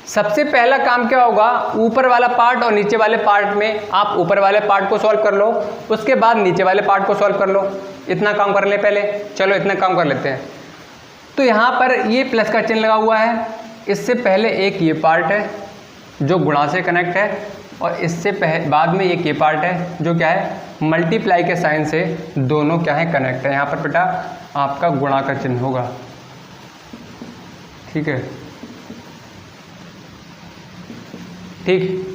सबसे पहला काम क्या होगा, ऊपर वाला पार्ट और नीचे वाले पार्ट में आप ऊपर वाले पार्ट को सॉल्व कर लो, उसके बाद नीचे वाले पार्ट को सॉल्व कर लो। इतना काम कर ले पहले, चलो इतना काम कर लेते हैं। तो यहाँ पर ये प्लस का चिन्ह लगा हुआ है, इससे पहले एक ये पार्ट है जो गुणा से कनेक्ट है, और इससे बाद में एक ये पार्ट है जो क्या है, मल्टीप्लाई के साइन से दोनों क्या है, कनेक्ट है। यहाँ पर बेटा आपका गुणा का चिन्ह होगा, ठीक है। ठीक,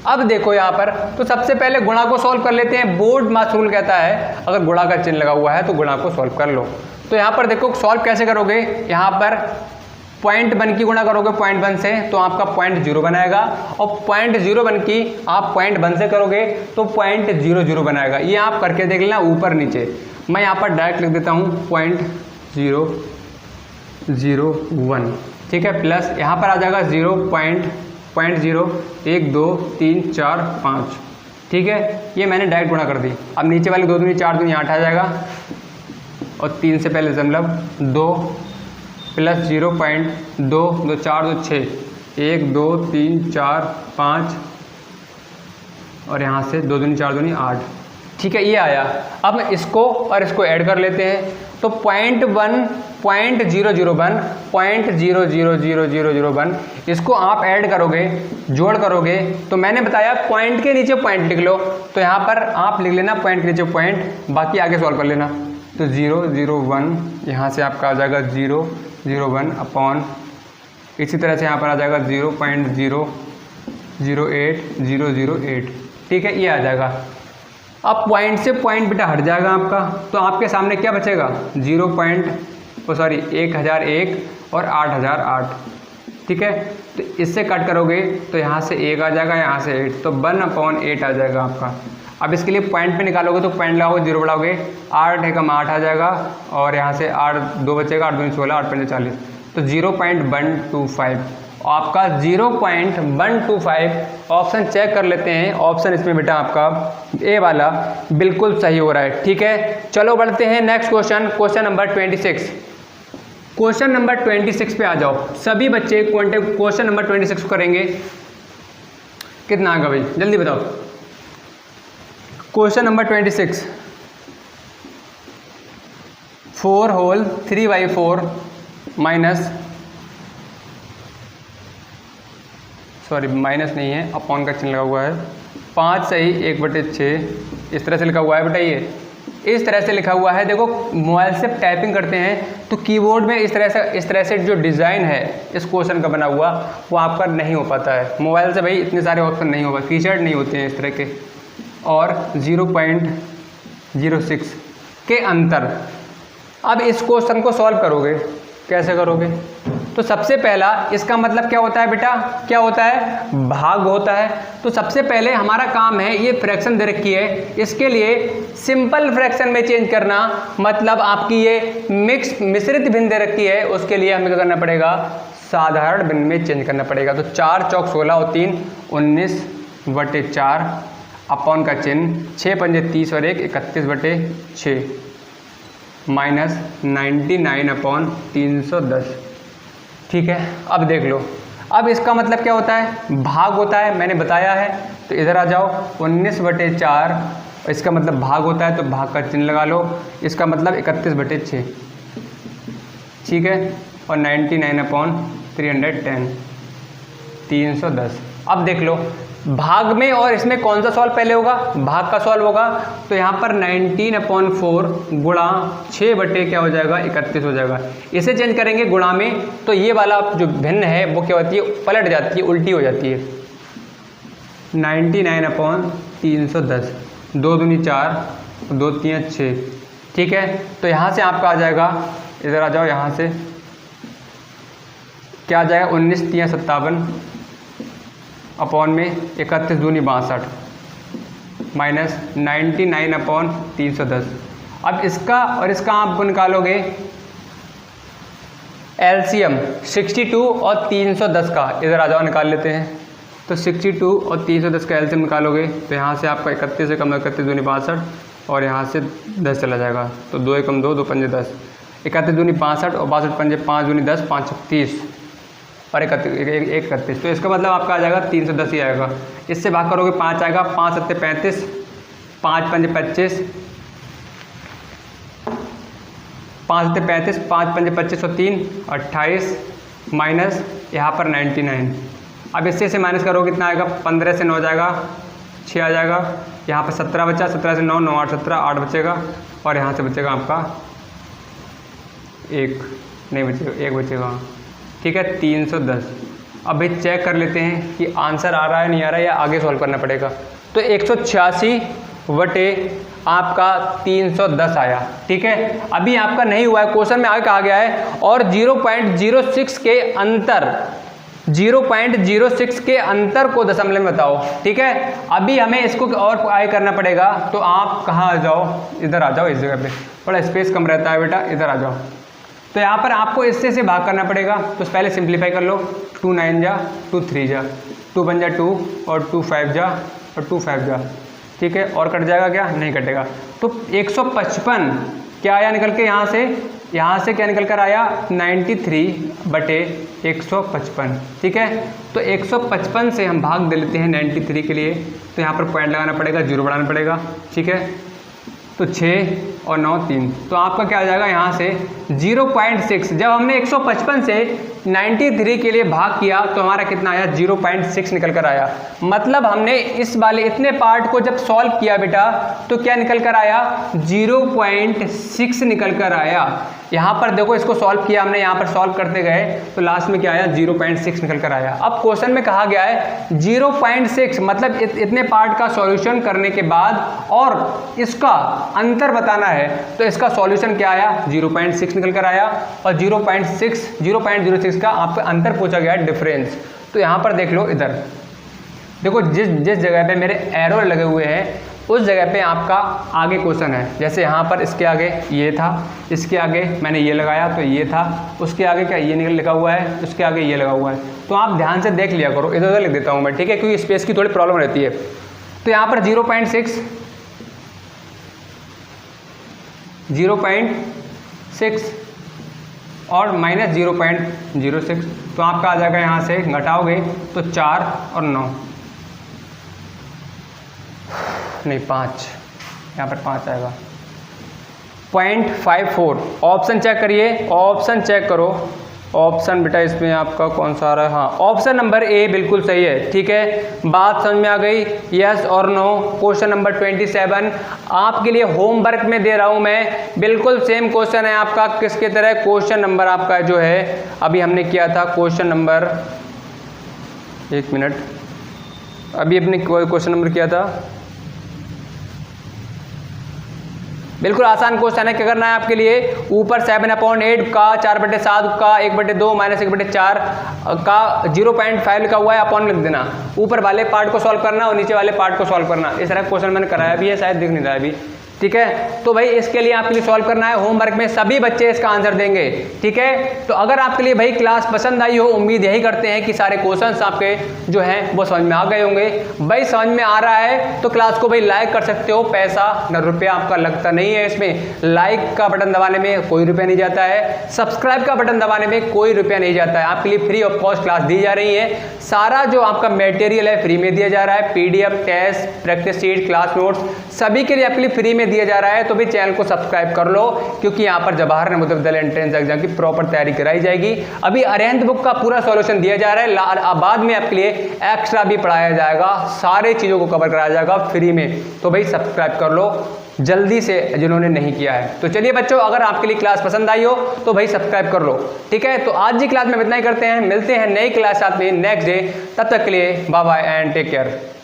अब देखो यहाँ पर, तो सबसे पहले गुणा को सॉल्व कर लेते हैं। बोर्ड मास रूल कहता है अगर गुणा का चिन्ह लगा हुआ है तो गुणा को सॉल्व कर लो। तो यहाँ पर देखो सॉल्व कैसे करोगे, यहाँ पर 0.1 की गुणा करोगे 0.1 से तो आपका 0.0 बनाएगा, और 0.01 की आप 0.1 से करोगे तो 0.00 बनाएगा। ये आप करके देख लेना ऊपर नीचे। मैं यहाँ पर डायरेक्ट लिख देता हूँ 0.001, ठीक है, प्लस यहाँ पर आ जाएगा 0.0 1 2 3 4 5, ठीक है। ये मैंने डायरेक्ट गुणा कर दी। अब नीचे वाली 2 दूनी 4 दूनी 8 आ जाएगा, और 3 से पहले दशमलव 2 प्लस 0.2 2 4 2 6 1 2 3 4 5, और यहाँ से 2 दूनी 4 दूनी 8, ठीक है, ये आया। अब इसको और इसको ऐड कर लेते हैं, तो 0.001 इसको आप ऐड करोगे, जोड़ करोगे, तो मैंने बताया पॉइंट के नीचे पॉइंट लिख लो, तो यहाँ पर आप लिख लेना पॉइंट के नीचे पॉइंट, बाकी आगे सॉल्व कर लेना। तो 0.01 यहाँ से आपका आ जाएगा 0.01 अपॉन, इसी तरह से यहाँ पर आ जाएगा 0.008008, ठीक है, ये आ जाएगा। अब पॉइंट से पॉइंट बेटा हट जाएगा आपका, तो आपके सामने क्या बचेगा 1001 और 8008, ठीक है। तो इससे कट करोगे तो यहाँ से 1 आ जाएगा, यहाँ से 8, तो 1/8 आ जाएगा आपका। अब इसके लिए पॉइंट पे निकालोगे तो पॉइंट लगाओगे, 0 बढ़ाओगे, 8 एकम 8 आ जाएगा, और यहाँ से 8 2 बचेगा, 8 2 16 8 5 40, तो 0.125 आपका 0.125 ऑप्शन चेक कर लेते हैं। ऑप्शन इसमें बेटा आपका ए वाला बिल्कुल सही हो रहा है, ठीक है। चलो बढ़ते हैं next question, question number 26। Question number 26 पे आ जाओ सभी बच्चे, क्वेश्चन नंबर 26 करेंगे। कितना आएगा भाई, जल्दी बताओ। Question number 26, 4 whole 3/4 minus, sorry minus नहीं है, अपॉन का चिन्ह लगा हुआ है, 5 सही 1/6, इस तरह से लिखा हुआ है बेटा। ये इस तरह से लिखा हुआ है। देखो मोबाइल से टाइपिंग करते हैं तो कीबोर्ड में इस तरह से जो डिज़ाइन है इस क्वेश्चन का बना हुआ वो आपका नहीं हो पाता है। मोबाइल से भाई इतने सारे ऑप्शन नहीं हो पाते, फीचर्ड नहीं होते हैं इस तरह के। और 0.06 के अंतर। अब इस क्वेश्चन को सॉल्व करोगे, कैसे करोगे? तो सबसे पहला इसका मतलब क्या होता है बेटा, क्या होता है? भाग होता है। तो सबसे पहले हमारा काम है, ये फ्रैक्शन दे रखी है, इसके लिए सिंपल फ्रैक्शन में चेंज करना, मतलब आपकी ये मिश्रित भिन्न दे रखी है, उसके लिए हमें क्या करना पड़ेगा? साधारण भिन्न में चेंज करना पड़ेगा। तो 4 चौक 16 और 3 19/4 अपॉन का चिन्ह, 6 पंजे 30 और 1 31/6 माइनस 99/310। ठीक है, अब देख लो, अब इसका मतलब क्या होता है? भाग होता है, मैंने बताया है। तो इधर आ जाओ, 19/4 इसका मतलब भाग होता है, तो भाग का चिन्ह लगा लो। इसका मतलब 31/6, ठीक है, और 99/310 310। अब देख लो, भाग में और इसमें कौन सा सॉल्व पहले होगा? भाग का सॉल्व होगा। तो यहाँ पर 19/4 गुणा 6 क्या हो जाएगा? 31 हो जाएगा। इसे चेंज करेंगे गुणा में, तो ये वाला जो भिन्न है वो क्या होती है? पलट जाती है, उल्टी हो जाती है। 99/310, 2 दूनी 4, 2 3 6, ठीक है। तो यहाँ से आपका आ जाएगा, इधर आ जाओ, यहाँ से क्या आ जाएगा? 19 3 57 अपॉन में 31 दूनी 62 माइनस 99/310। अब इसका और इसका आप निकालोगे एलसीएम 62 और 310 का, इधर आ जाओ निकाल लेते हैं। तो 62 और 310 का एलसीएम निकालोगे तो यहाँ से आपका 31 से कम 31 दूनी 62, और यहाँ से 10 चला जाएगा, तो 2 एकम 2, 2 पंजे 10, 31 दूनी 62 और 62 पंजे 5 दूनी 10, 5 30 और 31। तो इसका मतलब आपका आ जाएगा 310 ही आएगा। इससे भाग करोगे 5 आएगा, 5 सत्ते 35, 5 पंजे 25, 5 सत्ते 35, 5 पंजे 25 और 3 28 माइनस यहाँ पर 99। अब इससे से माइनस करोगे कितना आएगा, 15 से 9 जाएगा, 6 आ जाएगा, यहाँ पर 17 बचा, 17 से 9, 9 8 17, 8 बचेगा और यहाँ से बचेगा आपका 1 नहीं बचेगा, 1 बचेगा, ठीक है 310। अब भाई चेक कर लेते हैं कि आंसर आ रहा है नहीं आ रहा है, या आगे सॉल्व करना पड़ेगा। तो 186 बटे आपका 310 आया, ठीक है। अभी आपका नहीं हुआ है, क्वेश्चन में आगे कहा गया है और 0.06 के अंतर 0.06 के अंतर को दशमलव में बताओ, ठीक है। अभी हमें इसको और आगे करना पड़ेगा। तो आप कहाँ आ जाओ, इधर आ जाओ, इस जगह पे थोड़ा स्पेस कम रहता है बेटा, इधर आ जाओ। तो यहाँ पर आपको इससे से भाग करना पड़ेगा। तो पहले सिंप्लीफाई कर लो, 2 9 जा, 2 3 जा, 2 बन जा 2 और 2 5 जा और 2 5 जा, ठीक है। और कट जाएगा क्या, नहीं कटेगा। तो 155 क्या आया निकल के, यहाँ से क्या निकल कर आया, 93 बटे 155, ठीक है। तो 155 से हम भाग दे लेते हैं 93 के लिए, तो यहाँ पर पॉइंट लगाना पड़ेगा, 0 बढ़ाना पड़ेगा, ठीक है। तो 6 और 9 3, तो आपका क्या आ जाएगा यहाँ से 0.6। जब हमने 155 से 93 के लिए भाग किया तो हमारा कितना आया, 0.6 निकल कर आया। मतलब हमने इस वाले इतने पार्ट को जब सॉल्व किया बेटा तो क्या निकल कर आया, 0.6 निकल कर आया। यहाँ पर देखो इसको सॉल्व किया हमने, यहाँ पर सॉल्व करते गए तो लास्ट में क्या आया, 0.6 निकल कर आया। अब क्वेश्चन में कहा गया है 0.6 मतलब इतने पार्ट का सॉल्यूशन करने के बाद और इसका अंतर बताना है। तो इसका सॉल्यूशन क्या आया, 0.6 निकल कर आया और 0.06 का आपका अंतर पूछा गया है, डिफरेंस। तो यहाँ पर देख लो, इधर देखो जिस जगह पे मेरे एरो लगे हुए हैं उस जगह पे आपका आगे क्वेश्चन है। जैसे यहाँ पर इसके आगे ये था, इसके आगे मैंने ये लगाया तो ये था, उसके आगे क्या ये लिखा हुआ है, उसके आगे ये लगा हुआ है। तो आप ध्यान से देख लिया करो, इधर उधर लिख देता हूँ मैं, ठीक है, क्योंकि स्पेस की थोड़ी प्रॉब्लम रहती है। तो यहाँ पर 0.6 और माइनस 0.06, तो आपका आ जाएगा, यहाँ से घटाओगे तो 4 और 9 नहीं 5, यहाँ पर 5 आएगा, 0.54। ऑप्शन चेक करिए, ऑप्शन चेक करो, ऑप्शन बेटा इसमें आपका कौन सा आ रहा है, हाँ ऑप्शन नंबर ए बिल्कुल सही है, ठीक है। बात समझ में आ गई, यस और नो। क्वेश्चन नंबर 27 आपके लिए होमवर्क में दे रहा हूं मैं, बिल्कुल सेम क्वेश्चन है आपका, किसके तरह, क्वेश्चन नंबर आपका जो है अभी हमने किया था क्वेश्चन नंबर, 1 मिनट, अभी अपने क्वेश्चन नंबर किया था, बिल्कुल आसान क्वेश्चन है। क्या करना है आपके लिए, ऊपर 7/8 का 4/7 का 1/2 माइनस 1/4 का 0.5 लिखा हुआ है, अपॉन लिख देना। ऊपर वाले पार्ट को सॉल्व करना और नीचे वाले पार्ट को सॉल्व करना। इस तरह क्वेश्चन मैंने कराया भी है, शायद दिख नहीं रहा है अभी, ठीक है। तो भाई इसके लिए आपके लिए सॉल्व करना है, होमवर्क में सभी बच्चे इसका आंसर देंगे, ठीक है। तो अगर आपके लिए भाई क्लास पसंद आई हो, उम्मीद यही करते हैं कि सारे क्वेश्चंस आपके जो हैं वो समझ में आ गए होंगे। भाई समझ में आ रहा है तो क्लास को भाई लाइक कर सकते हो, पैसा न रुपया आपका लगता नहीं है इसमें। लाइक का बटन दबाने में कोई रुपया नहीं जाता है, सब्सक्राइब का बटन दबाने में कोई रुपया नहीं जाता है। आपके लिए फ्री ऑफ कॉस्ट क्लास दी जा रही है, सारा जो आपका मटेरियल है फ्री में दिया जा रहा है, PDF, test, practice sheet, class notes सभी के लिए आपके लिए फ्री में दिया जा रहा है। तो भी चैनल को सब्सक्राइब कर लो, क्योंकि यहाँ पर जवाहर नवोदय विद्यालय एंट्रेंस एग्जाम की प्रॉपर तैयारी कराई जाएगी। अभी अरिहंत बुक का पूरा सॉल्यूशन दिया जा रहा है, बाद में आपके लिए एक्स्ट्रा भी पढ़ाया जाएगा, सारे चीज़ों को कवर कराया जाएगा फ्री में। तो भाई सब्सक्राइब कर लो जल्दी से जिन्होंने नहीं किया है। तो चलिए बच्चों, अगर आपके लिए क्लास पसंद आई हो तो भाई सब्सक्राइब कर लो, ठीक है। तो आज की क्लास में इतना ही करते हैं, मिलते हैं नई क्लास साथ में नेक्स्ट डे। तब तक के लिए bye bye and take care.